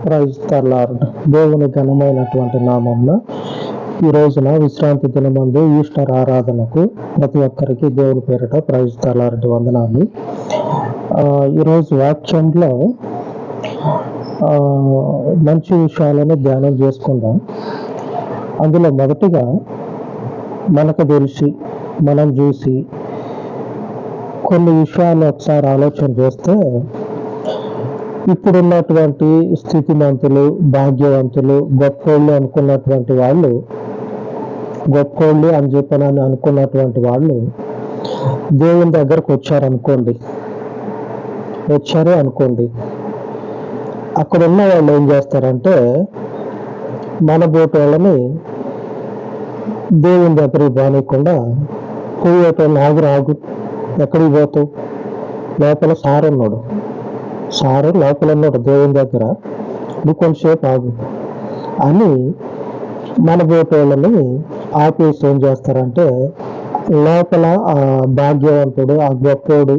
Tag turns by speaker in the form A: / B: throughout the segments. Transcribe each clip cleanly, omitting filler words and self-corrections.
A: Praise the lord. దేవుని ఘనమైనటువంటి నామమున ఈ రోజున విశ్రాంతి దినమందు ఈస్టర్ ఆరాధనకు ప్రతి ఒక్కరికి దేవుని పేరిట ప్రైజ్ ద లార్డ్ వందనాలు. ఈరోజు వాక్యంలో మంచి విషయాలను ధ్యానం చేసుకుందాం. అందులో మొదటిగా మనకు తెలిసి మనం చూసి కొన్ని విషయాలు ఒకసారి ఆలోచన చేస్తే, ఇప్పుడున్నటువంటి స్థితిమంతులు, భాగ్యవంతులు, గొప్పోళ్ళు అనుకున్నటువంటి వాళ్ళు, గొప్పోళ్ళు అని చెప్పనని అనుకున్నటువంటి వాళ్ళు దేవుని దగ్గరకు వచ్చారే అనుకోండి. అక్కడ ఉన్న వాళ్ళు ఏం చేస్తారంటే, మన బోటు వాళ్ళని దేవుని దగ్గరికి బానికుండా పోయేటోళ్ళు ఆగు ఎక్కడికి పోతావు, లోపల సారు లోపల ఉన్నాడు దేవుని దగ్గర, నువ్వు కొంచెంసేపు ఆగు అని మన బోటు వాళ్ళని ఆపేసి ఏం చేస్తారంటే, లోపల ఆ భాగ్యవంతుడు, ఆ గొప్పోడు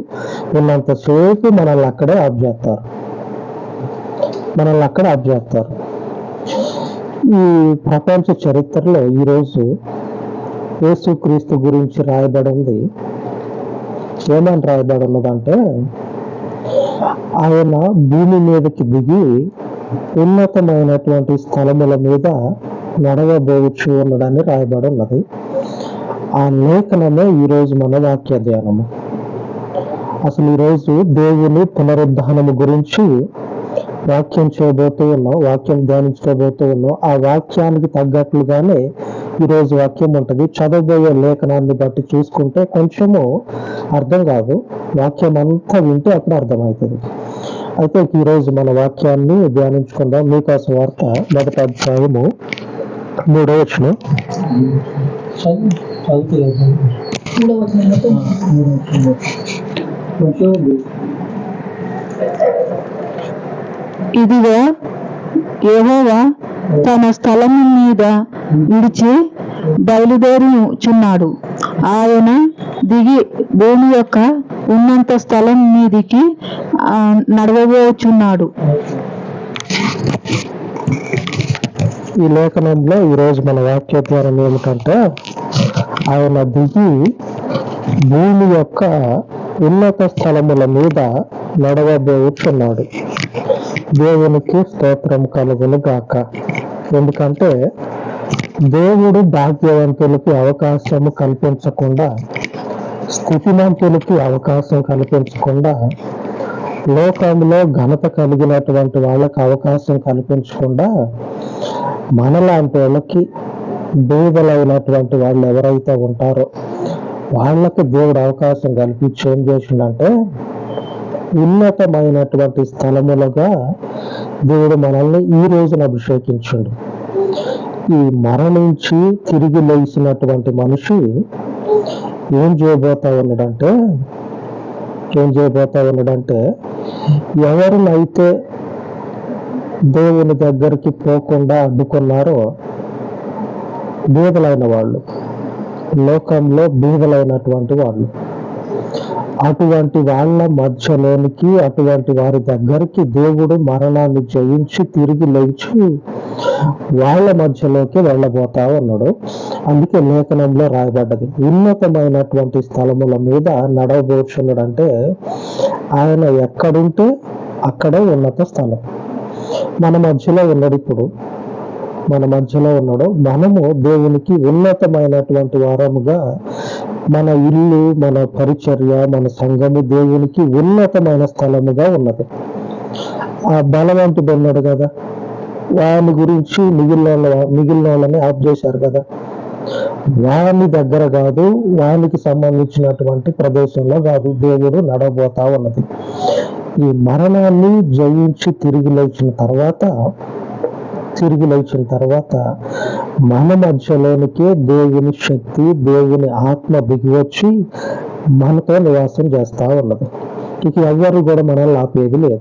A: ఉన్నంతసేపు మనల్ని అక్కడే ఆఫ్ చేస్తారు. ఈ ప్రపంచ చరిత్రలో ఈరోజు యేసుక్రీస్తు గురించి రాయబడింది. ఏమని రాయబడి ఉన్నదంటే, ఆయన భూమి మీదకి దిగి ఉన్నతమైనటువంటి స్థలముల మీద నడవబోవచ్చు ఉన్నదని రాయబడి ఉన్నది. ఆ లేఖనమే ఈరోజు మన వాక్య ధ్యానము. అసలు ఈరోజు దేవుని పునరుద్ధానము గురించి వాక్యం ధ్యానించుకోబోతూ ఉన్నాం. ఆ వాక్యానికి తగ్గట్లుగానే ఈరోజు వాక్యం ఉంటుంది. చదవబోయే లేఖనాన్ని బట్టి చూసుకుంటే కొంచెము అర్థం కాదు, వాక్యం అంతా వింటే అప్పుడు అర్థమవుతుంది. అయితే ఈరోజు మన వాక్యాన్ని ధ్యానించుకుందాం. లూకాసు వార్త 1వ అధ్యాయము 3వ వచనం.
B: ఇదిగో యెహోవా తన స్థలము మీద విడిచి బయలుదేరుచున్నాడు. ఆయన దిగి భూమి యొక్క ఉన్నంత స్థలం మీదికి నడవబోచున్నాడు.
A: ఈ లేఖనంలో ఈరోజు మన వాక్య ద్వారం ఏమిటంటే, ఆయన దిగి భూమి యొక్క ఉన్నత స్థలముల మీద నడవబోచున్నాడు. దేవునికి స్తోత్రం కలుగును గాక. ఎందుకంటే దేవుడు భాగ్యవంతులకి అవకాశము కల్పించకుండా, స్థితిమంతులకి అవకాశం కల్పించకుండా, లోకంలో ఘనత కలిగినటువంటి వాళ్ళకి అవకాశం కల్పించకుండా, మనలాంటి వాళ్ళకి, బీదలైనటువంటి వాళ్ళు ఎవరైతే ఉంటారో వాళ్ళకి దేవుడు అవకాశం కల్పించి ఏం చేసిందంటే, ఉన్నతమైనటువంటి స్థలములుగా దేవుడు మనల్ని ఈ రోజున అభిషేకించుండు. ఈ మరణించి తిరిగి లేచినటువంటి మనిషి ఏం చేయబోతా ఉన్నాడంటే, ఎవరినైతే దేవుని దగ్గరికి పోకుండా అడ్డుకున్నారో, బీదలైన వాళ్ళు, లోకంలో బీదలైనటువంటి వాళ్ళు, అటువంటి వాళ్ళ మధ్యలోనికి, అటువంటి వారి దగ్గరికి దేవుడు మరణాన్ని జయించి తిరిగి లేచి వాళ్ళ మధ్యలోకి వెళ్ళబోతా ఉన్నాడు. అందుకే లేఖనంలో రాయబడ్డది, ఉన్నతమైనటువంటి స్థలముల మీద నడవబోచున్నాడు. అంటే ఆయన ఎక్కడుంటే అక్కడే ఉన్నత స్థలం. మన మధ్యలో ఉన్నాడు. మనము దేవునికి ఉన్నతమైనటువంటి వారముగా, మన ఇల్లు, మన పరిచర్య, మన సంఘము దేవునికి ఉన్నతమైన స్థలముగా ఉన్నది. ఆ బలవంతుడు ఉన్నాడు కదా, వాని గురించి మిగిలిన వాళ్ళని ఆఫ్ చేశారు కదా. వాని దగ్గర కాదు, వానికి సంబంధించినటువంటి ప్రదేశంలో కాదు దేవుడు నడవబోతా ఉన్నది. ఈ మరణాన్ని జయించి తిరిగి లేచిన తర్వాత మన మధ్యలోనికే దేవుని శక్తి, దేవుని ఆత్మ దిగివచ్చి మనతో నివాసం చేస్తా ఉన్నది. ఇక ఎవరు కూడా మనల్ని ఆపేది లేదు,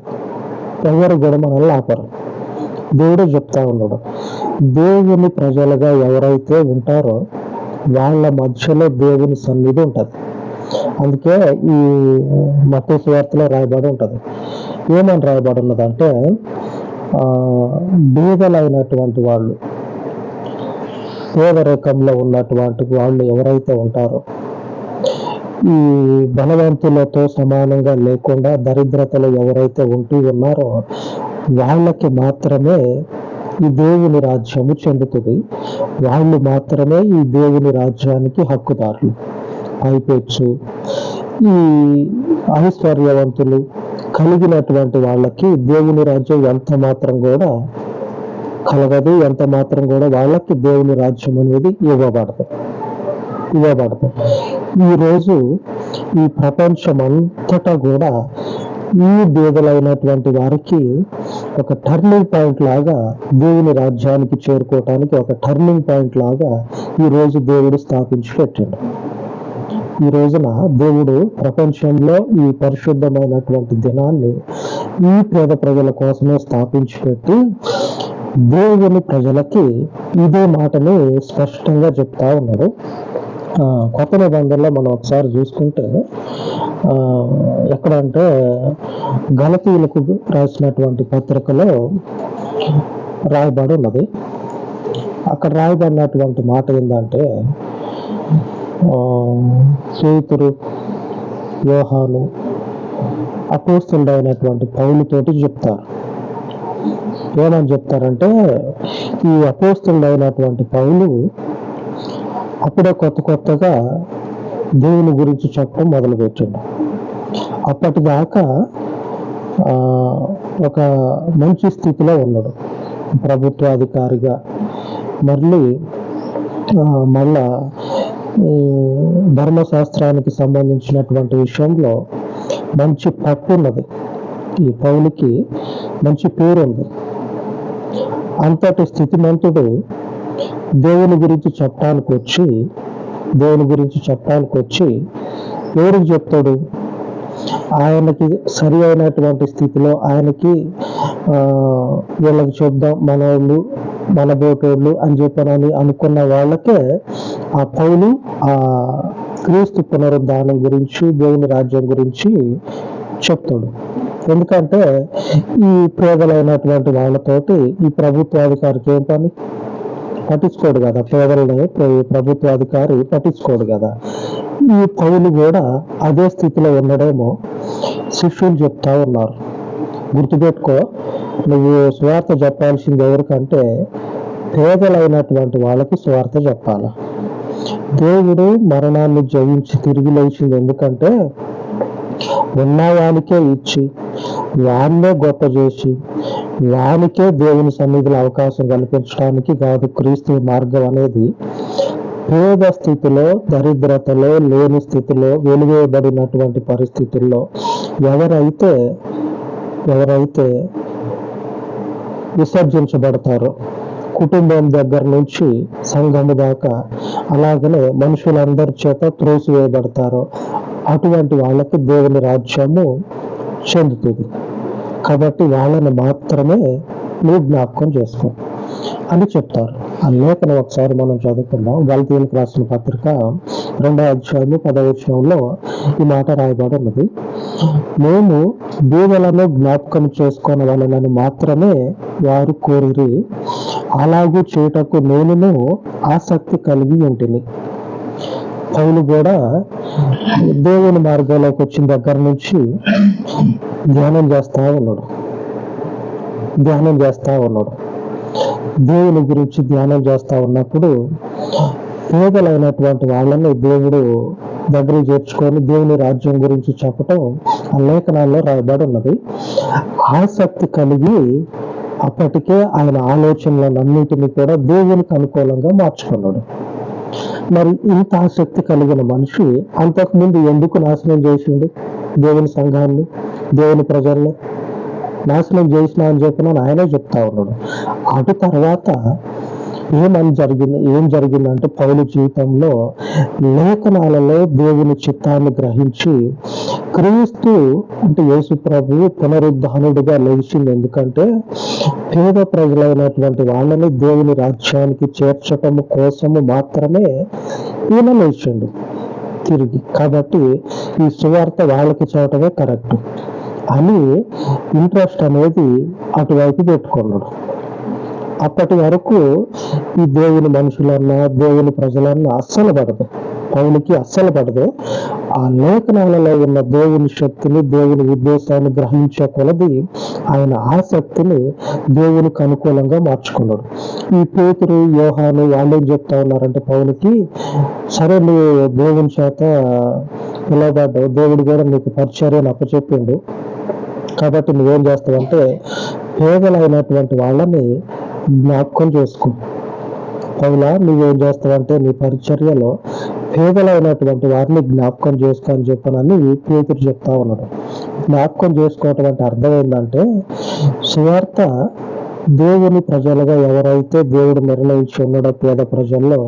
A: ఎవరు కూడా మనల్ని ఆపరు. దేవుడే చెప్తా ఉన్నాడు, దేవుని ప్రజలుగా ఎవరైతే ఉంటారో వాళ్ళ మధ్యలో దేవుని సన్నిధి ఉంటుంది. అందుకే ఈ మత్తయి సువార్తలో రాయబడి ఉంటుంది. ఏమని రాయబడి ఉన్నదంటే, ఆ, బీదలైనటువంటి వాళ్ళు, పేదరికంలో ఉన్నటువంటి వాళ్ళు ఎవరైతే ఉంటారో, ఈ బలవంతులతో సమానంగా లేకుండా దరిద్రతలో ఎవరైతే ఉంటూ ఉన్నారో వాళ్ళకి మాత్రమే ఈ దేవుని రాజ్యము చెందుతుంది. వాళ్ళు మాత్రమే ఈ దేవుని రాజ్యానికి హక్కుదారులు. పైపెచ్చు ఈ ఐశ్వర్యవంతులు కలిగినటువంటి వాళ్ళకి దేవుని రాజ్యం ఎంత మాత్రం కూడా కలగదు, ఎంత మాత్రం కూడా వాళ్ళకి దేవుని రాజ్యం అనేది ఇవ్వబడదు. ఈరోజు ఈ ప్రపంచం అంతటా కూడా ఈ బీదలైనటువంటి వారికి ఒక టర్నింగ్ పాయింట్ లాగా, దేవుని రాజ్యానికి చేరుకోవటానికి ఒక టర్నింగ్ పాయింట్ లాగా ఈరోజు దేవుడు స్థాపించి పెట్టాడు. ఈ రోజున దేవుడు ప్రపంచంలో ఈ పరిశుద్ధమైనటువంటి దినాన్ని ఈ పేద ప్రజల కోసమే స్థాపించి పెట్టి దేవుని ప్రజలకి ఇదే మాటని స్పష్టంగా చెప్తా ఉన్నాడు. కొత్త నిబంధనలో మనం ఒకసారి చూసుకుంటే ఎక్కడంటే గలతీయులకు రాసినటువంటి పత్రికలో రాయబడి ఉన్నది. అక్కడ రాయబడినటువంటి మాట ఏంటంటే, పేతురు, యోహాను అపోస్తలుడైనటువంటి పౌలుతోటి చెప్తారు. ఏమని చెప్తారంటే, ఈ అపోస్తలుడైనటువంటి పౌలు అప్పుడే కొత్తగా దేవుని గురించి చెప్పడం మొదలుపెట్టాడు. అప్పటిదాకా ఒక మంచి స్థితిలో ఉన్నాడు, ప్రభుత్వాధికారిగా. మళ్ళా ధర్మశాస్త్రానికి సంబంధించినటువంటి విషయంలో మంచి పట్టు ఉన్నది. ఈ పౌలుకి మంచి పేరు ఉంది. అంతటి స్థితిమంతుడు దేవుని గురించి చెప్పడానికి వచ్చి ఎవరికి చెప్తాడు? ఆయనకి సరి అయినటువంటి స్థితిలో ఆయనకి వీళ్ళకి చెప్దాం, మనోళ్ళు మనబోటోళ్ళు అని చెప్పనని అనుకున్న వాళ్ళకే ఆ పౌలు ఆ క్రీస్తు పునరుద్ధానం గురించి, దేవుని రాజ్యం గురించి చెప్తాడు. ఎందుకంటే ఈ పేదలైనటువంటి వాళ్ళతోటి ఈ ప్రభుత్వాధికారికి ఏం పని? పట్టించుకోడు కదా. పేదలని ప్రభుత్వాధికారి పట్టించుకోడు కదా. ఈ పౌలు కూడా అదే స్థితిలో ఉండడేమో. శిష్యులు చెప్తా ఉన్నారు, గుర్తుపెట్టుకో, నువ్వు స్వార్థ చెప్పాల్సింది ఎవరికంటే పేదలైనటువంటి వాళ్ళకి స్వార్థ చెప్పాలి. దేవుడు మరణాన్ని జయించి తిరిగి లేచింది ఎందుకంటే ఉన్నవానికే ఇచ్చి, వాన్నే గొప్ప చేసి, వానికే దేవుని సన్నిధిలో అవకాశం కల్పించడానికి కాదు. క్రీస్తు మార్గం అనేది పేద స్థితిలో, దరిద్రతలో, లేని స్థితిలో, వెలువేయబడినటువంటి పరిస్థితుల్లో ఎవరైతే విసర్జించబడతారో, కుటుంబం దగ్గర నుంచి సంఘము దాకా, అలాగనే మనుషులందరి చేత త్రోసివేయబడతారో అటువంటి వాళ్ళకి దేవుని రాజ్యము చెందుతుంది. కాబట్టి వాళ్ళని మాత్రమే నువ్వు జ్ఞాపకం చేసుకో అని చెప్తారు. ఆ లేఖనం ఒకసారి మనం చదువుకుందాం. గలతీయులకు రాసిన పత్రిక 2వ అధ్యాయము 10వ వచనంలో ఈ మాట రాయబడి ఉన్నది. మేము బీదలను జ్ఞాపకం చేసుకోవాలని మాత్రమే వారు కోరిరి, అలాగూ చేయుటకు నేనును ఆసక్తి కలిగి ఉంటిని. పౌలు కూడా దేవుని మార్గంలోకి వచ్చిన దగ్గర నుంచి ధ్యానం చేస్తా ఉన్నాడు. దేవుని గురించి ధ్యానం చేస్తా ఉన్నప్పుడు పేదలైనటువంటి వాళ్ళని దేవుడు దగ్గర చేర్చుకొని దేవుని రాజ్యం గురించి చెప్పటం ఆ లేఖనాల్లో రాయబడి ఉన్నది. ఆసక్తి కలిగి అప్పటికే ఆయన ఆలోచనలన్నింటినీ కూడా దేవునికి అనుకూలంగా మార్చుకున్నాడు. మరి ఇంత ఆసక్తి కలిగిన మనిషి అంతకుముందు ఎందుకు నాశనం చేసిండు? దేవుని సంఘాన్ని, దేవుని ప్రజల్ని నాశనం చేసిన అని చెప్పిన ఆయనే చెప్తా ఉన్నాడు. అటు తర్వాత ఏం జరిగిందంటే పౌలు జీవితంలో లేఖనాలలో దేవుని చిత్తాన్ని గ్రహించి క్రీస్తు అంటే యేసు ప్రభువు పునరుద్ధానుడిగా లేచింది. ఎందుకంటే పేద ప్రజలైనటువంటి వాళ్ళని దేవుని రాజ్యానికి చేర్చటము కోసము మాత్రమే ఈయన లేచిండు తిరిగి. కాబట్టి ఈ సువార్త వాళ్ళకి చెప్పటమే కరెక్ట్. అని ఇంట్రెస్ట్ అనేది అటువైపు పెట్టుకున్నాడు. అప్పటి వరకు ఈ దేవుని మనుషులన్నా దేవుని ప్రజలన్నా అస్సలు పడదు, పౌలుకి అస్సలు పడదు. ఆ లేఖనాలలో ఉన్న దేవుని శక్తిని, దేవుని ఉద్దేశాన్ని గ్రహించే కొలది ఆయన ఆసక్తిని దేవునికి అనుకూలంగా మార్చుకున్నాడు. ఈ పేతురు, యోహాను వాళ్ళేం చెప్తా ఉన్నారంటే పౌలుకి, సరే నువ్వు దేవుని చేత పిలవబడ్డావు, దేవుడు కూడా నీకు పరిచర్యను అప్పచెప్పిండు, కాబట్టి నువ్వేం చేస్తావంటే పేదలైనటువంటి వాళ్ళని జ్ఞాపకం చేసుకో. పౌలా, నువ్వేం చేస్తావంటే నీ పరిచర్యలో పేదలైనటువంటి వారిని జ్ఞాపకం చేసుకో అని చెప్పనని పేతురు చెప్తా ఉన్నాడు. జ్ఞాపకం చేసుకోవటం అంటే అర్థం ఏంటంటే, సువార్త దేవుని ప్రజలుగా ఎవరైతే దేవుడు నిర్ణయించి ఉన్నాడో పేద ప్రజల్లో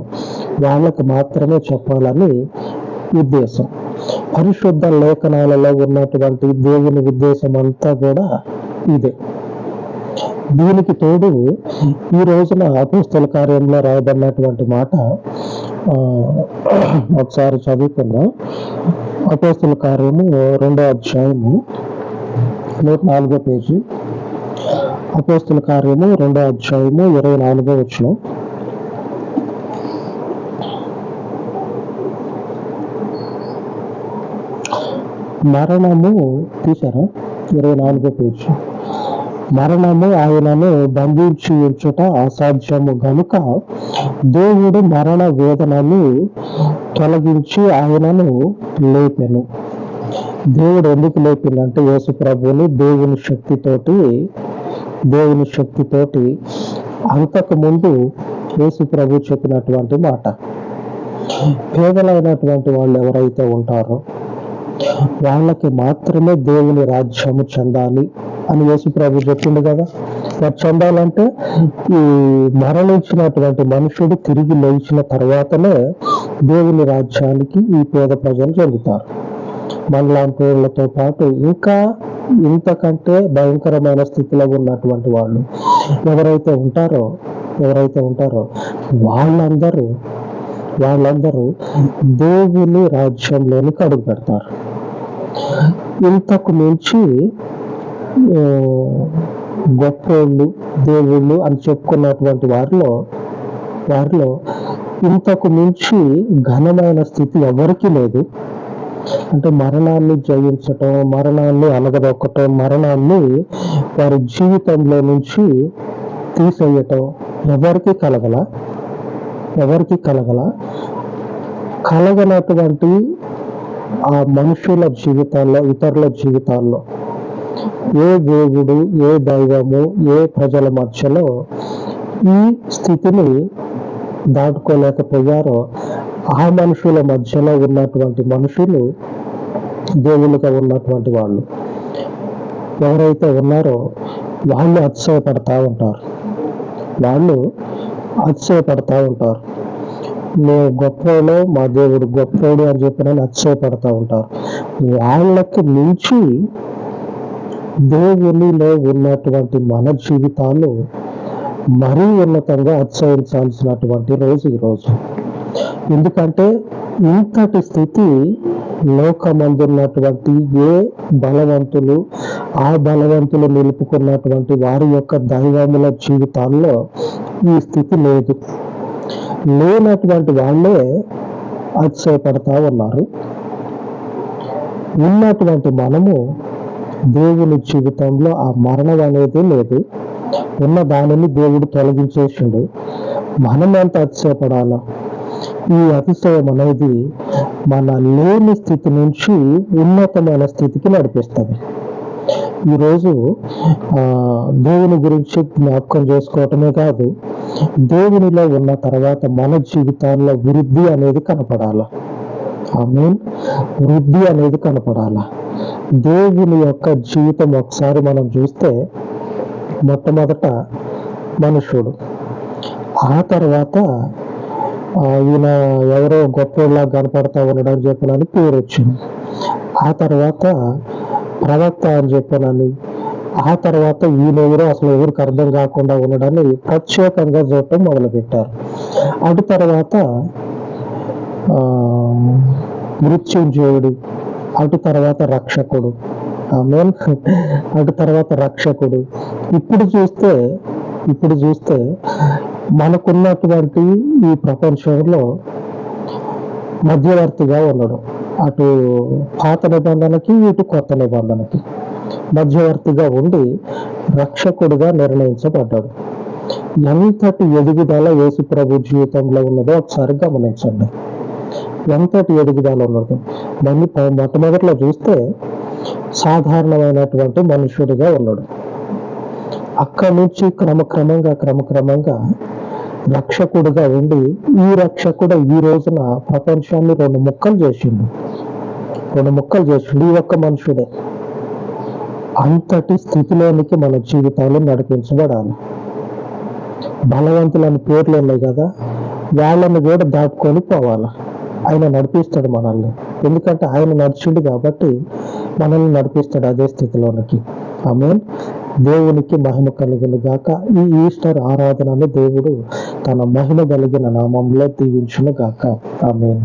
A: వాళ్ళకు మాత్రమే చెప్పాలని ఉద్దేశం. పరిశుద్ధ లేఖనాలలో ఉన్నటువంటి దేవుని ఉద్దేశం అంతా కూడా ఇదే. దీనికి తోడు ఈ రోజున అపోస్తల కార్యంలో రాయబడినటువంటి మాట ఒకసారి చదువుకుందాం. అపోస్తల కార్యము 2వ అధ్యాయము 104వ పేజీ. అపోస్తల కార్యము 2వ అధ్యాయము 24వ వచనం. మరణము తీశారా? 24వ పేజీ. మరణము ఆయనను బంధించి ఉంచుట అసాధ్యము గనుక దేవుడు మరణ వేదనను తొలగించి ఆయనను లేపెను. దేవుడు ఎందుకు లేపిందంటే యేసు ప్రభువుని దేవుని శక్తితోటి అంతకు ముందు యేసు ప్రభు చెప్పినటువంటి మాట. పేదలైనటువంటి వాళ్ళు ఎవరైతే ఉంటారో వాళ్ళకి మాత్రమే దేవుని రాజ్యము చెందాలి అని యేసు ప్రభు చెప్పిండు కదా. మరి చెందాలంటే ఈ మరణించినటువంటి మనుషుడు తిరిగి లేచిన తర్వాతనే దేవుని రాజ్యానికి ఈ పేద ప్రజలు చెందుతారు. మనలాంటి వాళ్ళతో పాటు ఇంకా ఇంతకంటే భయంకరమైన స్థితిలో ఉన్నటువంటి వాళ్ళు ఎవరైతే ఉంటారో వాళ్ళందరూ దేవుని రాజ్యంలోనికి అడుగు పెడతారు. ఇంతకు మించి గొప్పోళ్ళు, దేవుళ్ళు అని చెప్పుకున్నటువంటి వారిలో ఇంతకు మించి ఘనమైన స్థితి ఎవరికీ లేదు. అంటే మరణాన్ని జయించటం, మరణాన్ని అనగదొక్కటం, మరణాన్ని వారి జీవితంలో నుంచి తీసేయటం ఎవరికి కలగనటువంటి ఆ మనుషుల జీవితాల్లో, ఇతరుల జీవితాల్లో ఏ దేవుడు, ఏ దైవము, ఏ ప్రజల మధ్యలో ఈ స్థితిని దాటుకోలేకపోయారో ఆ మనుషుల మధ్యలో ఉన్నటువంటి మనుషులు దేవుళ్ళుగా ఉన్నటువంటి వాళ్ళు ఎవరైతే ఉన్నారో వాళ్ళు అతిశయపడతా ఉంటారు. మేము గొప్పోడు, మా దేవుడు గొప్పోడు అని చెప్పి అతిశయపడతా ఉంటారు. వాళ్ళకి మించి దేవునిలో ఉన్నటువంటి మన జీవితాలు మరీ ఉన్నతంగా అతిశయించాల్సినటువంటి రోజు ఈరోజు. ఎందుకంటే ఇంతటి స్థితి లోకమందున్నటువంటి ఏ బలవంతులు, ఆ బలవంతులు నిలుపుకున్నటువంటి వారి యొక్క దైవముల జీవితాల్లో ఈ స్థితి లేదు. లేనటువంటి వాళ్ళే అతిశయపడతా ఉన్నారు. ఉన్నటువంటి మనము దేవుని జీవితంలో ఆ మరణం అనేది లేదు. ఉన్న దానిని దేవుడు తొలగించేసిండు. మనం ఎంత అతిశయపడాలా? ఈ అతిశయం అనేది మన లేని స్థితి నుంచి ఉన్నతమైన స్థితికి నడిపిస్తుంది. ఈరోజు దేవుని గురించి జ్ఞాపకం చేసుకోవటమే కాదు, దేవునిలో ఉన్న తర్వాత మన జీవితాల్లో వృద్ధి అనేది కనపడాల. వృద్ధి అనేది కనపడాల. దేవుని యొక్క జీవితం ఒకసారి మనం చూస్తే మొట్టమొదట మనుషుడు, ఆ తర్వాత ఈయన ఎవరో గొప్పలా కనపడతా ఉండడం చెప్పనని పేరు వచ్చింది. ఆ తర్వాత ప్రవక్త అని చెప్పనని, ఆ తర్వాత ఈయన ఎవరో అసలు ఎవరికి అర్థం కాకుండా ఉండడాన్ని ప్రత్యేకంగా చూడటం మొదలుపెట్టారు. అటు తర్వాత మృత్యుంజయుడు, అటు తర్వాత రక్షకుడు, ఆమె అటు తర్వాత రక్షకుడు. ఇప్పుడు చూస్తే మనకున్నటువంటి ఈ ప్రపంచంలో మధ్యవర్తిగా ఉన్నాడు. అటు పాత నిబంధనకి ఇటు కొత్త నిబంధనకి మధ్యవర్తిగా ఉండి రక్షకుడుగా నిర్ణయించబడ్డాడు. ఎంతటి ఎదుగుదల యేసు ప్రభు జీవితంలో ఉన్నదో ఒకసారి గమనించండి. ఎంతటి ఎదుగుదల ఉన్నదో. దాన్ని మొట్టమొదట్లో చూస్తే సాధారణమైనటువంటి మనుషుడిగా ఉన్నాడు. అక్కడి నుంచి క్రమక్రమంగా రక్షకుడుగా ఉండి ఈ రక్షకుడు ఈ రోజున ప్రపంచాన్ని రెండు ముక్కలు చేసిండు. ఈ ఒక్క మనుషుడే. అంతటి స్థితిలోనికి మన జీవితాలు నడిపించబడాలి. బలవంతులని పేర్లు ఉన్నాయి కదా, వాళ్ళని కూడా దాటుకొని పోవాలి. ఆయన నడిపిస్తాడు మనల్ని. ఎందుకంటే ఆయన నడిచిండు కాబట్టి మనల్ని నడిపిస్తాడు అదే స్థితిలోనికి. ఆమేన్. దేవునికి మహిమ కలుగును గాక. ఈ ఈస్టర్ ఆరాధనను దేవుడు తన మహిమ కలిగిన నామంలో దీవించును గాక. ఆమేన్.